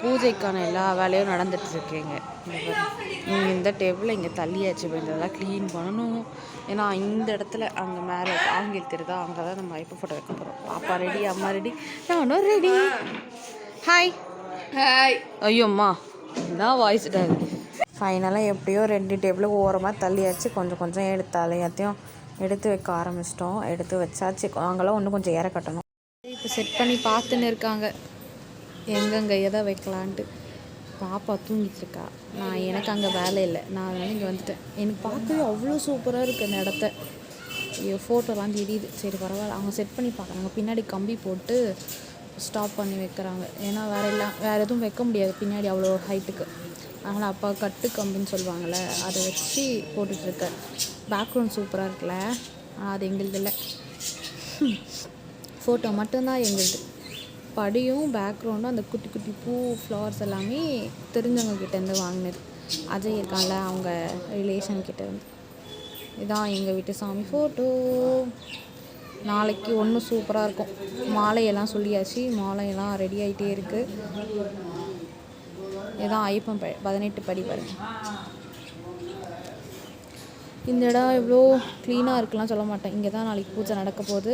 பூஜைக்கான எல்லா வேலையும் நடந்துட்டுருக்கேங்க. நீங்கள் இந்த டேபிளில் இங்கே தள்ளியாச்சு, இப்போ இதெல்லாம் க்ளீன் பண்ணணும். ஏன்னா இந்த இடத்துல அங்கே மேலே ஆங்கில் தெரியுதா, அங்கே தான் நம்ம ஐப்போ ஃபோட்டோ வைக்க போகிறோம். பாப்பா ரெடி, அம்மா ரெடி, நானும் ரெடி. Hi hi. ஐயோம்மா என்ன வாய்ஸ்டா இருக்குது. ஃபைனலாக எப்படியோ 2 டேபிளும் ஓரமாக தள்ளியாச்சு. கொஞ்சம் கொஞ்சம் எல்லாத்தையும் எடுத்து வைக்க ஆரம்பிச்சிட்டோம். எடுத்து வச்சாச்சு. நாங்களாம் இன்னும் கொஞ்சம் ஏற கட்டணும். இப்போ செட் பண்ணி பார்த்துன்னு இருக்காங்க எங்கெங்கே எதை வைக்கலான்ட்டு. பாப்பா தூங்கிட்டுருக்கா. எனக்கு அங்கே வேலை இல்லை, நான் அதனால் இங்கே வந்துட்டேன். எனக்கு பார்க்கவே அவ்வளோ சூப்பராக இருக்குது அந்த இடத்த. ஐயோ ஃபோட்டோலாம் தெரியுது. சரி பரவாயில்ல, அவங்க செட் பண்ணி பார்க்குறாங்க. பின்னாடி கம்பி போட்டு ஸ்டாப் பண்ணி வைக்கிறாங்க. ஏன்னா வேறு எதுவும் வைக்க முடியாது பின்னாடி அவ்வளோ ஹைட்டுக்கு. அதனால் அப்பா கட்டு கம்பின்னு சொல்லுவாங்கள்ல, அதை வச்சு போட்டுட்ருக்கேன். பேக்ரவுண்ட் சூப்பராக இருக்குல்ல. ஆனால் அது எங்களுது இல்லை, ஃபோட்டோ மட்டும்தான் எங்களுது. படியும் பேக்ரவுண்டும் அந்த குட்டி குட்டி பூ ஃப்ளவர்ஸ் எல்லாமே தெரிஞ்சவங்க கிட்டேருந்து வாங்கினது. அஜய் இருக்கான்ல, அவங்க ரிலேஷன் கிட்டேருந்து. இதான் எங்கள் வீட்டு சாமி ஃபோட்டோ. நாளைக்கு ஒன்றும் சூப்பராக இருக்கும். மாலையெல்லாம் சொல்லியாச்சு, மாலையெல்லாம் ரெடி ஆகிட்டே இருக்குது. இதான் ஐப்பன் 18 படி பாருங்க. இந்த இடம் எவ்வளோ க்ளீனாக இருக்குலாம் சொல்ல மாட்டேன். இங்கே தான் நாளைக்கு பூஜை நடக்க போகுது.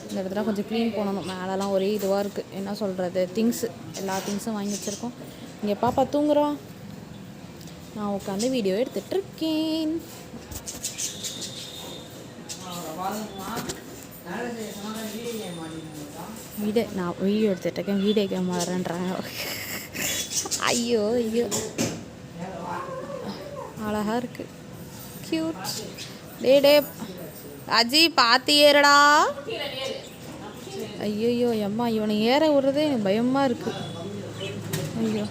இந்த இடத்துல கொஞ்சம் க்ளீன் பண்ணணும். மேலெலாம் ஒரே இதுவாக இருக்குது. என்ன சொல்கிறது, எல்லா திங்ஸும் வாங்கி வச்சுருக்கோம். இங்கே பாப்பா தூங்குறோம், நான் உட்காந்து வீடியோ எடுத்துகிட்ருக்கேன். நான் வீடியோ எடுத்துகிட்ருக்கேன், வீடியோ கேம் வரேன்றாங்க. ஐயோ அழகாக இருக்குது, கியூட். டே அஜி பார்த்து ஏறடா. ஐயோ அம்மா, இவனை ஏற விடுறதே எனக்கு பயமாக இருக்குது. ஐயோ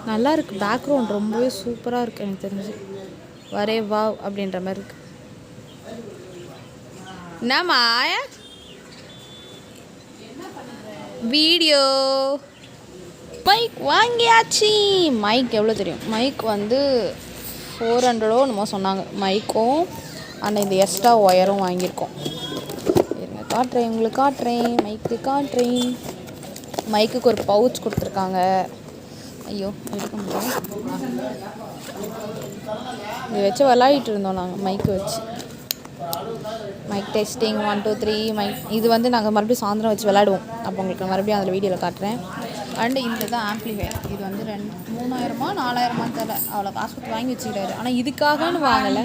நல்லா இருக்குது. பேக்ரவுண்ட் ரொம்பவே சூப்பராக இருக்குது. எனக்கு தெரிஞ்சு வரே வா அப்படின்ற மாதிரி இருக்குது. என்னம்மா வீடியோ மைக் வாங்கியாச்சு. மைக் எவ்வளோ தெரியும்? மைக் வந்து 400 என்னமோ சொன்னாங்க. மைக்கும் ஆனால் இந்த எக்ஸ்ட்ரா ஒயரும் வாங்கியிருக்கோம். இருங்க காட்டுறேன், உங்களுக்கு காட்டுறேன். மைக்கு காட்டுறேன். மைக்குக்கு ஒரு பவுச் கொடுத்துருக்காங்க. ஐயோ எடுக்க முடியும். இதை வச்சு விளையாடிட்டு இருந்தோம் நாங்கள். மைக்கு வச்சு மைக் டெஸ்டிங் 1 2 3 மைக். இது வந்து நாங்கள் மறுபடியும் சாயந்தரம் வச்சு விளையாடுவோம். அப்போ உங்களுக்கு மறுபடியும் அதில் வீடியோவில் காட்டுறேன். அண்டு இந்த தான் ஆம்ப்ளிஃபையர். இது வந்து 3000-4000 தெரியல, அவ்வளோ காசு கொடுத்து வாங்கி வச்சுக்கிட்டாரு. ஆனால் இதுக்காகன்னு வாங்கலை.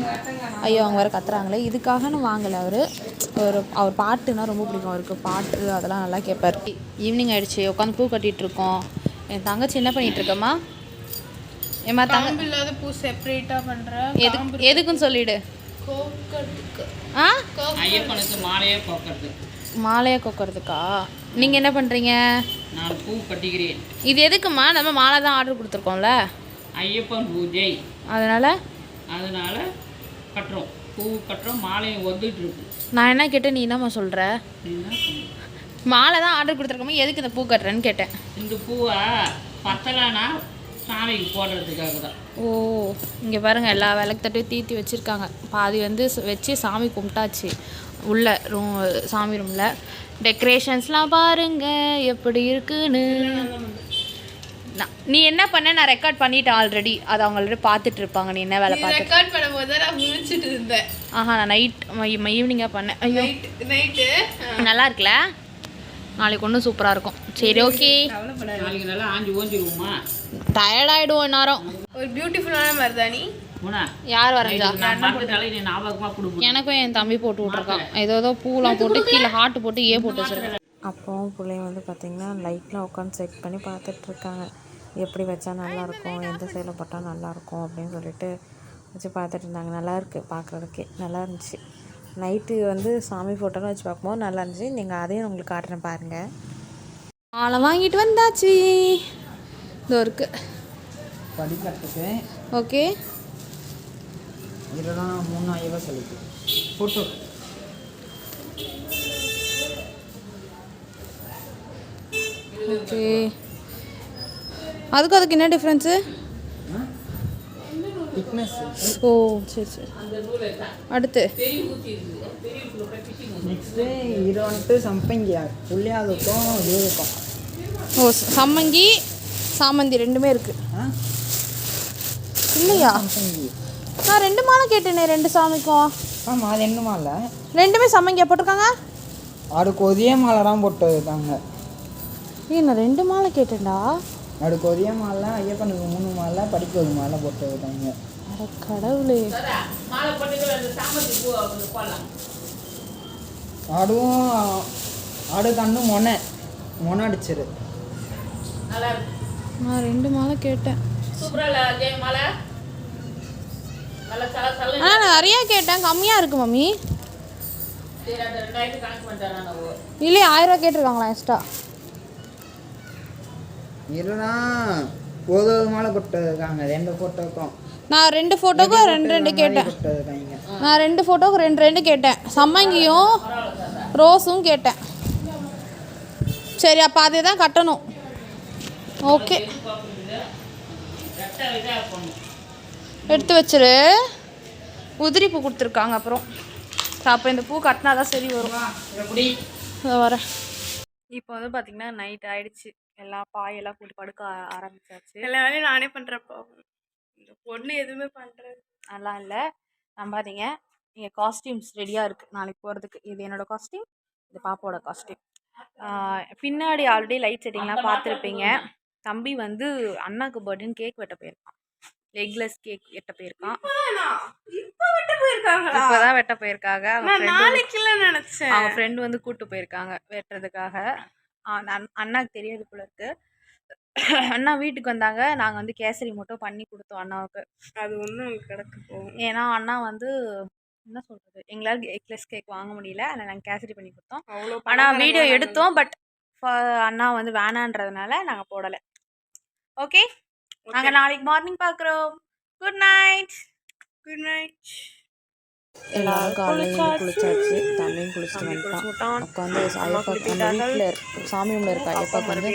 ஐயோ அவங்க வேறு கத்துறாங்களே. இதுக்காகன்னு வாங்கலை. அவர் பாட்டுன்னா ரொம்ப பிடிக்கும் அவருக்கு. பாட்டு அதெல்லாம் நல்லா கேட்பார். ஈவினிங் ஆகிடுச்சு, உட்காந்து பூ கட்டிகிட்ருக்கோம். என் தங்கச்சி என்ன பண்ணிகிட்ருக்கம்மா? ஏம்மா தங்க இல்லாத பூ செப்பரேட்டாக பண்ணுறேன். எதுக்குன்னு சொல்லிவிடு. மாலையாக கோக்கிறதுக்கா? நீங்கள் என்ன பண்ணுறீங்க? நான் பூ கட்டிக்கிறேன். இது எதுக்குமா? நம்ம மாலை தான் ஆர்டர் கொடுத்துருக்கோம்ல, ஐயப்பன் பூஜை. அதனால கட்டுறோம், பூ கட்டுறோம். மாலையும் வந்துட்டு இருக்கு. நான் என்ன கேட்டேன், நீ என்னம்மா சொல்கிற? மாலை தான் ஆர்டர் கொடுத்துருக்கோமா, எதுக்கு இந்த பூ கட்டுறேன்னு கேட்டேன். இந்த பூவை பத்தலைன்னா சாமிக்கு போடுறதுக்காக தான். ஓ இங்கே பாருங்கள், எல்லா விளக்கு தட்டையும் தீர்த்தி வச்சுருக்காங்க. பாதி வந்து வச்சு சாமி கும்பிட்டாச்சு. உள்ள சாமி ரூமில் டெக்கரேஷன்ஸ்லாம் பாருங்க எப்படி இருக்குன்னு. நீ என்ன பண்ண? நான் ரெக்கார்ட் பண்ணிட்டேன் ஆல்ரெடி. அதை அவங்கள்ட்ட பார்த்துட்டு இருப்பாங்க. நீ என்ன வேலை பார்த்து ரெக்கார்ட் பண்ணும்போது தான் நான் முடிச்சிட்டு இருந்தேன். நான் நைட் ஈவினிங்காக பண்ணேன். ஐயோ நைட்டு நல்லா இருக்குல்ல? நாளைக்கு ஒன்றும் சூப்பராக இருக்கும். சரி ஓகே, நாளைக்கு நல்லா ஆஞ்சி ஓஞ்சிருவோமா? டயர்டாகிடுவோம் நேரம். ஒரு பியூட்டிஃபுல்லான மருதாணி. யார் வரைஞ்சா? எனக்கும் என் தம்பி போட்டு விட்ருக்கான். ஏதோ பூலாம் போட்டு கீழே ஹார்ட் போட்டு போட்டு வச்சுருக்கேன். அப்போவும் பிள்ளைங்க வந்து பார்த்திங்கன்னா லைட்லாம் உட்காந்து செட் பண்ணி பார்த்துட்ருக்காங்க. எப்படி வச்சா நல்லாயிருக்கும், எந்த சைடில் போட்டால் நல்லாயிருக்கும் அப்படின்னு சொல்லிட்டு வச்சு பார்த்துட்டு இருந்தாங்க. நல்லாயிருக்கு, பார்க்குறதுக்கே நல்லா இருந்துச்சு. நைட்டு வந்து சாமி ஃபோட்டோன்னு வச்சு பார்க்கும்போது நல்லா இருந்துச்சு. நீங்கள் அதையும் உங்களுக்கு காட்டுறேன் பாருங்கள். ஆளை வாங்கிட்டு வந்தாச்சு. இதோ இருக்கு படிக்கிறதுக்கு. ஓகே, இதெல்லாம் 3000 சொல்லிட்டு ஃபோட்டோ. ஓகே, அதுக்கு என்ன டிஃப்ரென்ஸு? ஓ சரி சரி. அடுத்து நெக்ஸ்ட்டு இது வந்துட்டு சம்பங்கி புள்ளியாதுக்கும் இதுக்கும். ஓ சம்மங்கி சாமந்தி ரெண்டுமே இருக்குது. இல்லையா? நான் 2 மாலை கேட்டேனே 2 சாமிக்கும். ஆமாம், அது என்ன மாலை? ரெண்டுமே சம்மங்கியா போட்டிருக்காங்க. அதுக்கு ஒதிய மாலை தான் போட்டு இருக்காங்க. நான் 2 மாலை கேட்டேன்டா. அதுக்கு ஒதிய மாலை, ஐயப்பனுக்கு 3 மாலை, படிக்க 1 மாலை போட்டு இருக்காங்க. அட கடவுளே. மாலை போட்டு சாமந்தி பூ போடலாம். ஆடும் ஆடு கண்ணு மொனை அடிச்சிரு. நல்லா இருக்கு. நான் 2 மாலை கேட்டேன். சூப்பரா இல்லை ஜெய் மாலை? நல்லா சல நான் நிறையா கேட்டேன், கம்மியாக இருக்கு மம்மி. சரி, அந்த 2000 கணக்கு பண்ணிட்டேன் நான். இல்லையே 1000 ரூபா கேட்டிருக்காங்களா எக்ஸ்ட்ரா? இல்லைனா ஒரு மாலை போட்டு இருக்காங்க 2 ஃபோட்டோக்கும். நான் 2 ஃபோட்டோக்கும் 2 கேட்டேன். நான் 2 ஃபோட்டோக்கு 2 கேட்டேன். சம்மங்கியும் ரோஸும் கேட்டேன். சரி, அப்போ அதே தான் கட்டணும். ஓகே, எடுத்து வச்சிரு. உதிரி பூ கொடுத்துருக்காங்க. அப்புறம் அப்போ இந்த பூ கட்டினா தான் சரி வரும். இதை வரேன். இப்போ வந்து பார்த்திங்கன்னா நைட் ஆகிடுச்சு. எல்லாம் பாயெல்லாம் போட்டு படுக்க ஆரம்பிச்சாச்சு. எல்லா வேலையும் நானே பண்ணுறப்போ இந்த பொண்ணு எதுவுமே பண்ணுறது நல்லா இல்லை, நம்பாதீங்க. இங்கே காஸ்டியூம்ஸ் ரெடியாக இருக்குது நாளைக்கு போகிறதுக்கு. இது என்னோடய காஸ்டியூம், இது பாப்பாவோட காஸ்டியூம். பின்னாடி ஆல்ரெடி லைட் செட்டிங்லாம் பார்த்துருப்பீங்க. தம்பி வந்து அண்ணாக்கு பர்த்டேன்னு கேக் வெட்ட போயிருக்கான். எக்லெஸ் கேக் வெட்ட போயிருக்கான். இப்போ தான் வெட்ட போயிருக்காங்க. அவங்க ஃப்ரெண்டு வந்து கூப்பிட்டு போயிருக்காங்க வெட்டுறதுக்காக. அண்ணாக்கு தெரியாது போல இருக்கு. அண்ணா வீட்டுக்கு வந்தாங்க. நாங்கள் வந்து கேசரி மட்டும் பண்ணி கொடுத்தோம் அண்ணாவுக்கு. அது ஒன்றும் கிடக்கு போகும். ஏன்னா அண்ணா வந்து என்ன சொல்கிறது, எங்களால் எக்லெஸ் கேக் வாங்க முடியல. அதில் நாங்கள் கேசரி பண்ணி கொடுத்தோம். ஆனால் வீடியோ எடுத்தோம். பட் அண்ணா வந்து வேணான்றதுனால நாங்கள் போடலை. ஓகே, நாங்கள் நாளைக்கு மார்னிங் பார்க்குறோம். Good night. Good night. எல்லாரும் காலையில் குளிச்சாச்சு. தம்பியும் குளிச்சுட்டு வந்துட்டான். உட்காந்து ஐயப்பா அந்த வீட்டில் சாமி ரூமில் இருக்க ஐயப்பாக்கு வந்து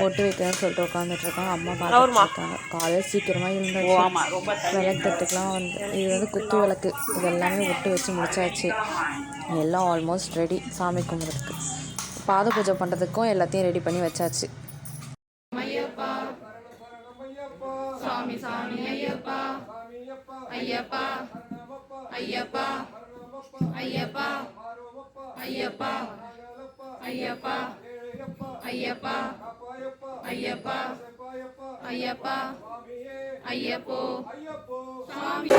பொட்டு வைக்கிறேன்னு சொல்லிட்டு உட்காந்துட்டு இருக்காங்க. அம்மா பார்த்துருக்காங்க. காலையில் சீக்கிரமாக இருந்தாச்சு. விளக்கு தட்டுக்கெலாம் வந்து இது வந்து குத்து விளக்கு, இது எல்லாமே விட்டு வச்சு முடிச்சாச்சு. எல்லாம் ஆல்மோஸ்ட் ரெடி சாமி கும்பிட்றதுக்கு. பாத பூஜை பண்ணுறதுக்கும் எல்லாத்தையும் ரெடி பண்ணி வச்சாச்சு. சாமி சாமி ஐயப்பா ஐயப்பா ஐயப்பா ஐயப்பா ஐயப்பா ஐயப்பா ஐயப்பா ஐயப்பா ஐயப்பா ஐயப்போ சாமி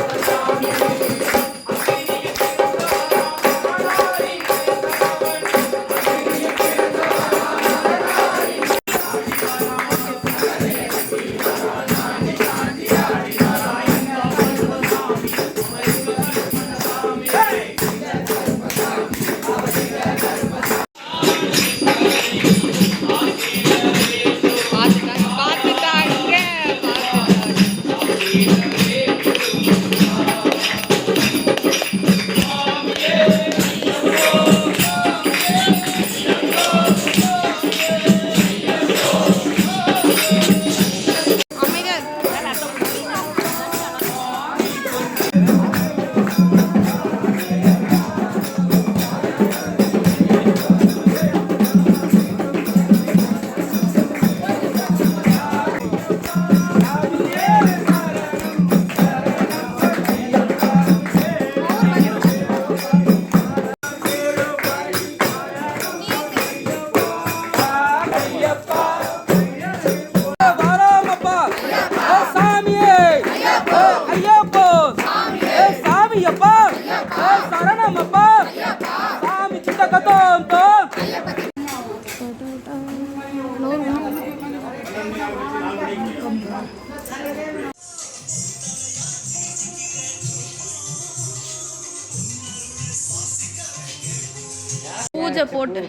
பூஜை போட்டு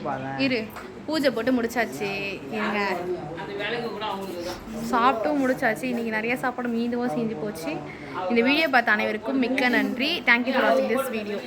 இரு பூஜை போட்டு முடிச்சாச்சு. எங்க சாப்பிட்டும் முடிச்சாச்சு. இன்றைக்கி நிறைய சாப்பாடு மீதும் செஞ்சு போச்சு. இந்த வீடியோ பார்த்த அனைவருக்கும் மிக்க நன்றி. தேங்க்யூ ஃபார் வாட்சிங் திஸ் வீடியோ.